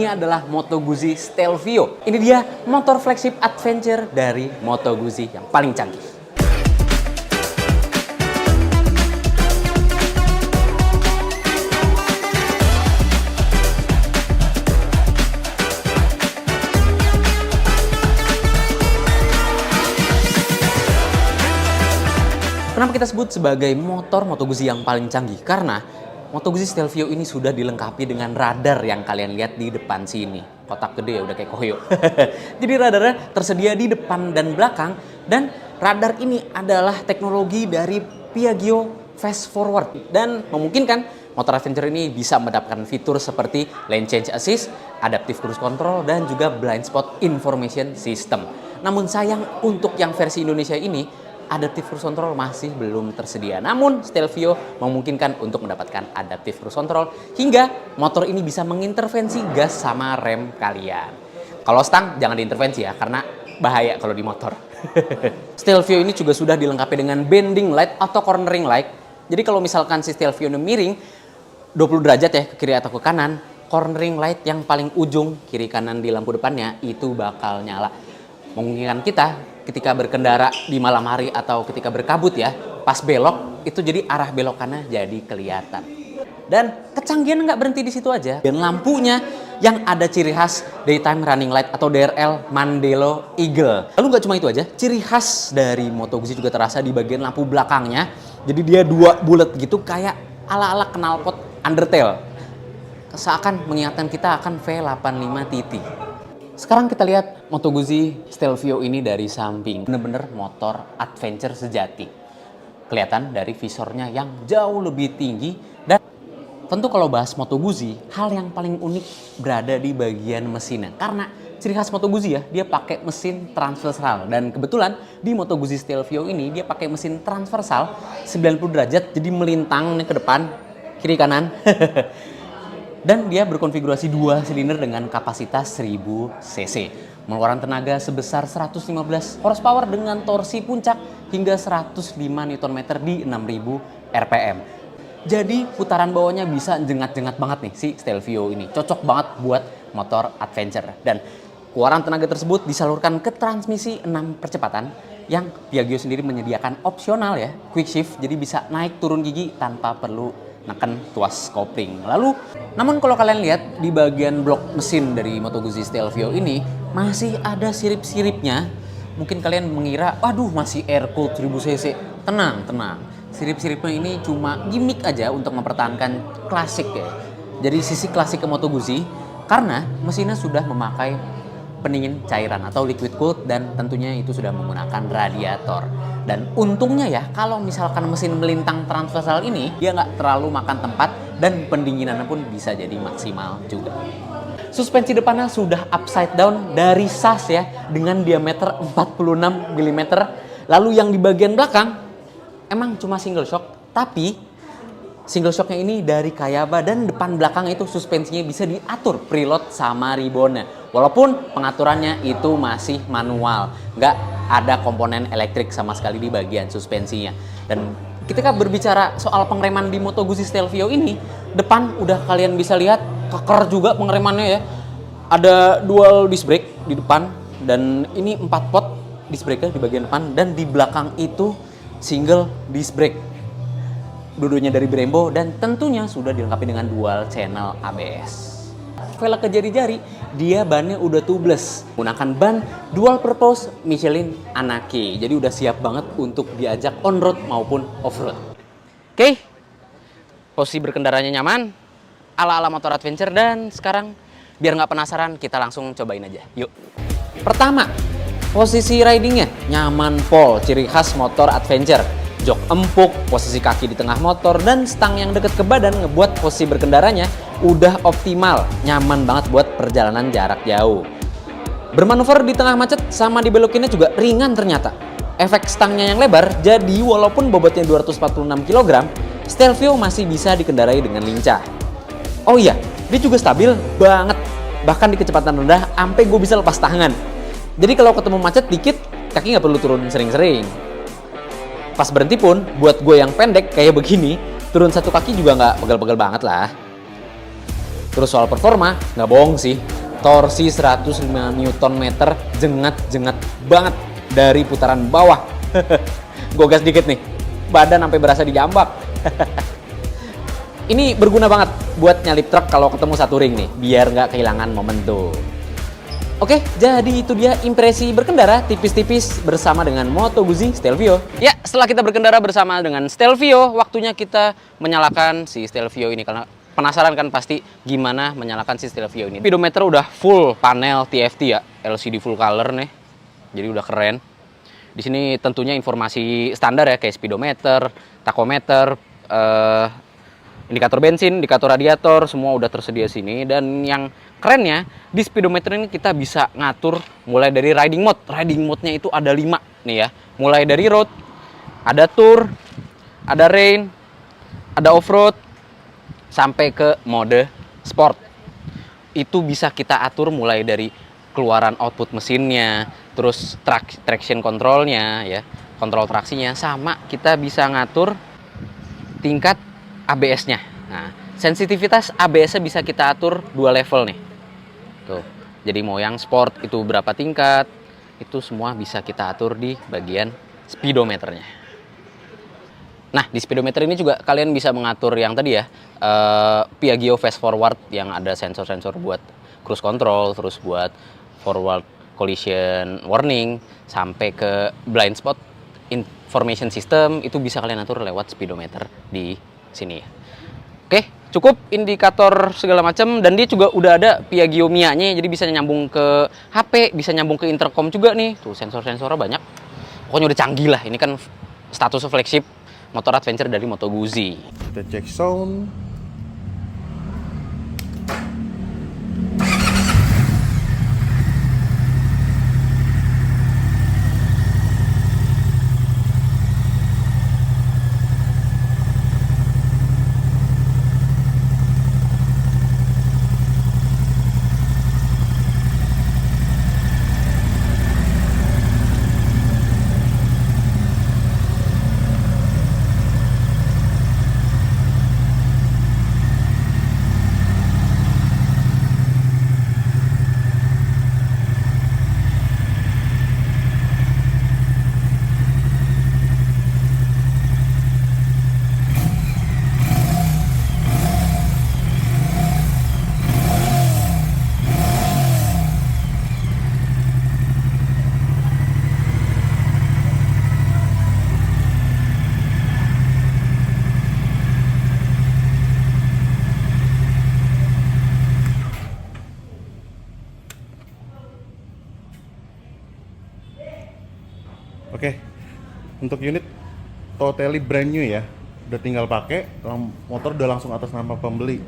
ini adalah Moto Guzzi Stelvio. Ini dia motor flagship adventure dari Moto Guzzi yang paling canggih. Kenapa kita sebut sebagai motor Moto Guzzi yang paling canggih? Karena Moto Guzzi Stelvio ini sudah dilengkapi dengan radar yang kalian lihat di depan sini. Kotak gede ya, udah kayak koyo. Jadi radarnya tersedia di depan dan belakang. Dan radar ini adalah teknologi dari Piaggio Fast Forward. Dan memungkinkan motor adventure ini bisa mendapatkan fitur seperti Lane Change Assist, Adaptive Cruise Control, dan juga Blind Spot Information System. Namun sayang untuk yang versi Indonesia ini, Adaptive Cruise Control masih belum tersedia. Namun Stelvio memungkinkan untuk mendapatkan Adaptive Cruise Control hingga motor ini bisa mengintervensi gas sama rem kalian. Kalau stang jangan diintervensi ya, karena bahaya kalau di motor. Stelvio ini juga sudah dilengkapi dengan bending light atau cornering light. Jadi kalau misalkan si Stelvio ini miring 20 derajat ya ke kiri atau ke kanan, cornering light yang paling ujung kiri kanan di lampu depannya itu bakal nyala. Memungkinkan kita ketika berkendara di malam hari atau ketika berkabut ya, pas belok itu jadi arah belokannya jadi kelihatan. Dan kecanggihan nggak berhenti di situ aja. Dan lampunya yang ada ciri khas Daytime Running Light atau DRL Mandello Eagle. Lalu nggak cuma itu aja, ciri khas dari Moto Guzzi juga terasa di bagian lampu belakangnya. Jadi dia dua bulat gitu kayak ala-ala knalpot Undertale. Seakan mengingatkan kita akan V85 TT. Sekarang kita lihat Moto Guzzi Stelvio ini dari samping. Bener-bener motor adventure sejati. Kelihatan dari visornya yang jauh lebih tinggi. Dan tentu kalau bahas Moto Guzzi, hal yang paling unik berada di bagian mesinnya. Karena ciri khas Moto Guzzi ya, dia pakai mesin transversal. Dan kebetulan di Moto Guzzi Stelvio ini dia pakai mesin transversal 90 derajat. Jadi melintang nih ke depan, kiri kanan. Dan dia berkonfigurasi 2 silinder dengan kapasitas 1000 cc. Mengeluarkan tenaga sebesar 115 horsepower dengan torsi puncak hingga 105 Nm di 6000 rpm. Jadi putaran bawahnya bisa jengat-jengat banget nih si Stelvio ini. Cocok banget buat motor adventure. Dan keluaran tenaga tersebut disalurkan ke transmisi 6 percepatan yang Piaggio sendiri menyediakan opsional ya, quick shift. Jadi bisa naik turun gigi tanpa perlu neken tuas kopling. Lalu, namun kalau kalian lihat di bagian blok mesin dari Moto Guzzi Stelvio ini masih ada sirip-siripnya. Mungkin kalian mengira, waduh masih air-cooled 1000 cc. Tenang, tenang. Sirip-siripnya ini cuma gimmick aja untuk mempertahankan klasik ya. Jadi sisi klasik ke Moto Guzzi karena mesinnya sudah memakai pendingin cairan atau liquid cooled dan tentunya itu sudah menggunakan radiator. Dan untungnya ya kalau misalkan mesin melintang transversal ini dia nggak terlalu makan tempat dan pendinginannya pun bisa jadi maksimal juga. Suspensi depannya sudah upside down dari SAS ya dengan diameter 46 mm. Lalu yang di bagian belakang emang cuma single shock, tapi single shocknya ini dari Kayaba dan depan belakang itu suspensinya bisa diatur preload sama ribbonnya. Walaupun pengaturannya itu masih manual, nggak ada komponen elektrik sama sekali di bagian suspensinya. Dan ketika berbicara soal pengereman di Moto Guzzi Stelvio ini, depan udah kalian bisa lihat keker juga pengeremannya ya. Ada dual disc brake di depan dan ini 4 pot disc brake di bagian depan dan di belakang itu single disc brake. Dua-duanya dari Brembo dan tentunya sudah dilengkapi dengan dual channel ABS. Velg ke jari-jari, dia bannya udah tubeless. Menggunakan ban dual purpose Michelin Anake. Jadi udah siap banget untuk diajak on-road maupun off-road. Oke, posisi berkendaranya nyaman, ala-ala motor adventure. Dan sekarang biar nggak penasaran, kita langsung cobain aja. Yuk. Pertama, posisi ridingnya nyaman pol, ciri khas motor adventure. Jok empuk, posisi kaki di tengah motor, dan stang yang deket ke badan ngebuat posisi berkendaranya udah optimal, nyaman banget buat perjalanan jarak jauh. Bermanuver di tengah macet sama dibelokinnya juga ringan ternyata. Efek stangnya yang lebar, jadi walaupun bobotnya 246 kg, Stelvio masih bisa dikendarai dengan lincah. Oh iya, dia juga stabil banget, bahkan di kecepatan rendah sampai gue bisa lepas tangan. Jadi kalau ketemu macet dikit, kaki nggak perlu turun sering-sering. Pas berhenti pun, buat gue yang pendek kayak begini, turun satu kaki juga nggak pegel-pegel banget lah. Terus soal performa, nggak bohong sih, torsi 105 Nm jengat-jengat banget dari putaran bawah. Gue gas dikit nih, badan sampai berasa dijambak. Ini berguna banget buat nyalip truk kalau ketemu satu ring nih, biar nggak kehilangan momentum. Oke, jadi itu dia impresi berkendara tipis-tipis bersama dengan Moto Guzzi Stelvio. Ya, setelah kita berkendara bersama dengan Stelvio, waktunya kita menyalakan si Stelvio ini. Karena penasaran kan pasti gimana menyalakan si Stelvio ini. Speedometer udah full panel TFT ya, LCD full color nih. Jadi udah keren. Di sini tentunya informasi standar ya, kayak speedometer, tachometer, indikator bensin, indikator radiator, semua udah tersedia sini. Dan yang kerennya, di speedometer ini kita bisa ngatur mulai dari riding mode. Riding mode-nya itu ada 5 nih ya. Mulai dari road, ada tour, ada rain, ada off-road, sampai ke mode sport. Itu bisa kita atur mulai dari keluaran output mesinnya, terus traction controlnya ya, kontrol traksinya, sama kita bisa ngatur tingkat ABS-nya. Nah, sensitivitas ABS-nya bisa kita atur 2 level nih. Tuh. Jadi mau yang sport itu berapa tingkat, itu semua bisa kita atur di bagian speedometernya. Nah, di speedometer ini juga kalian bisa mengatur yang tadi ya, Piaggio fast forward yang ada sensor-sensor buat cruise control, terus buat forward collision warning, sampai ke blind spot information system, itu bisa kalian atur lewat speedometer di sini ya. Oke, cukup indikator segala macam, dan dia juga udah ada Piaggio Mia-nya, jadi bisa nyambung ke HP, bisa nyambung ke intercom juga nih. Tuh sensor-sensornya banyak. Pokoknya udah canggih lah. Ini kan statusnya flagship motor adventure dari Moto Guzzi. Kita cek sound. Oke, untuk unit totally brand new ya, udah tinggal pakai, motor udah langsung atas nama pembeli.